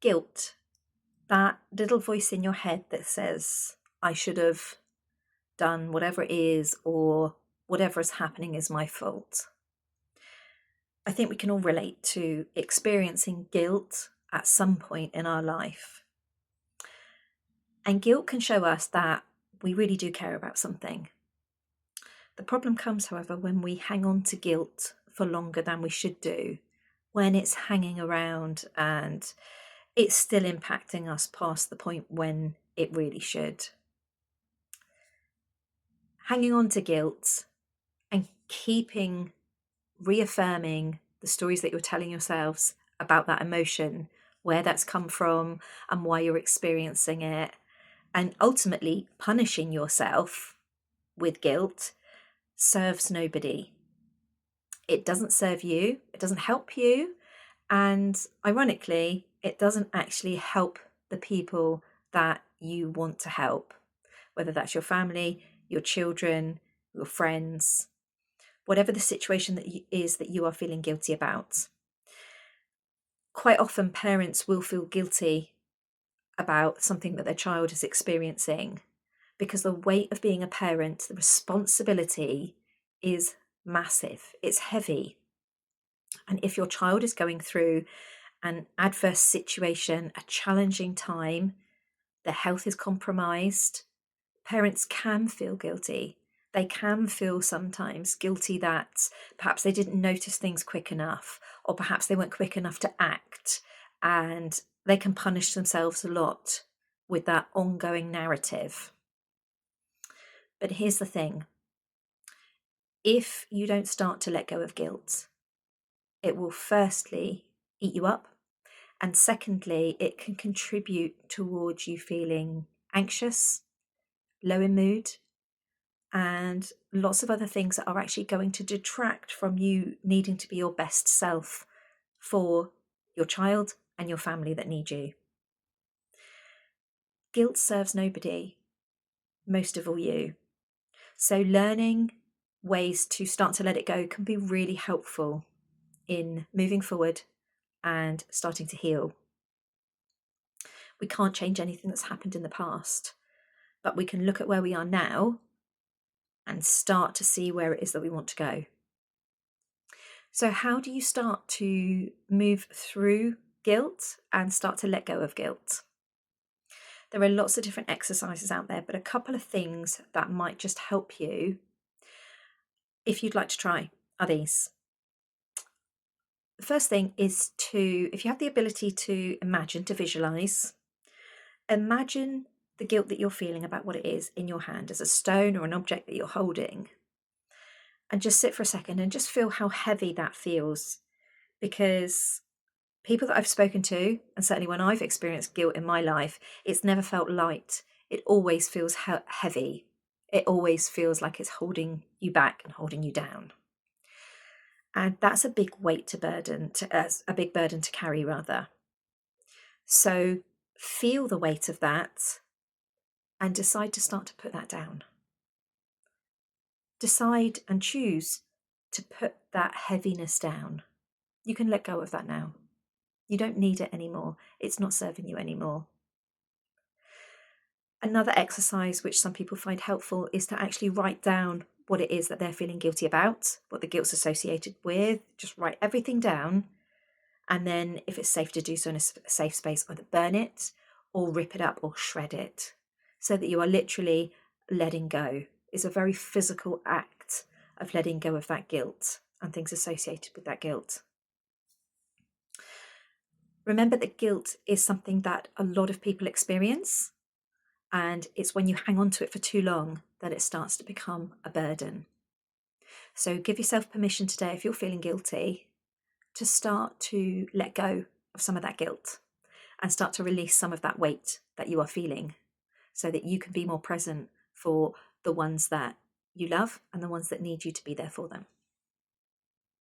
Guilt, that little voice in your head that says, I should have done whatever it is, or whatever is happening is my fault. I think we can all relate to experiencing guilt at some point in our life. And guilt can show us that we really do care about something. The problem comes, however, when we hang on to guilt for longer than we should do, when it's hanging around and it's still impacting us past the point when it really should. Hanging on to guilt and reaffirming the stories that you're telling yourselves about that emotion, where that's come from and why you're experiencing it, and ultimately punishing yourself with guilt serves nobody. It doesn't serve you, it doesn't help you, and ironically, it doesn't actually help the people that you want to help, whether that's your family, your children, your friends, whatever the situation is that you are feeling guilty about. Quite often, parents will feel guilty about something that their child is experiencing because the weight of being a parent, the responsibility is massive, it's heavy. And if your child is going through an adverse situation, a challenging time, their health is compromised, parents can feel guilty. They can feel sometimes guilty that perhaps they didn't notice things quick enough, or perhaps they weren't quick enough to act, and they can punish themselves a lot with that ongoing narrative. But here's the thing. If you don't start to let go of guilt, it will firstly eat you up, and secondly, it can contribute towards you feeling anxious, low in mood, and lots of other things that are actually going to detract from you needing to be your best self for your child and your family that need you. Guilt serves nobody, most of all you. So learning ways to start to let it go can be really helpful in moving forward and starting to heal. We can't change anything that's happened in the past, but we can look at where we are now and start to see where it is that we want to go. So how do you start to move through guilt and start to let go of guilt? There are lots of different exercises out there, but a couple of things that might just help you, if you'd like to try, are these. The first thing is if you have the ability to imagine, to visualize, imagine the guilt that you're feeling about what it is in your hand as a stone or an object that you're holding. And just sit for a second and just feel how heavy that feels. Because people that I've spoken to, and certainly when I've experienced guilt in my life, it's never felt light. It always feels heavy. It always feels like it's holding you back and holding you down. And that's a big weight to burden, a big burden to carry rather. So feel the weight of that and decide to start to put that down. Decide and choose to put that heaviness down. You can let go of that now. You don't need it anymore. It's not serving you anymore. Another exercise which some people find helpful is to actually write down what it is that they're feeling guilty about, what the guilt's associated with. Just write everything down. And then if it's safe to do so in a safe space, either burn it or rip it up or shred it, so that you are literally letting go. It's a very physical act of letting go of that guilt and things associated with that guilt. Remember that guilt is something that a lot of people experience, and it's when you hang on to it for too long that it starts to become a burden. So give yourself permission today, if you're feeling guilty, to start to let go of some of that guilt and start to release some of that weight that you are feeling, so that you can be more present for the ones that you love and the ones that need you to be there for them.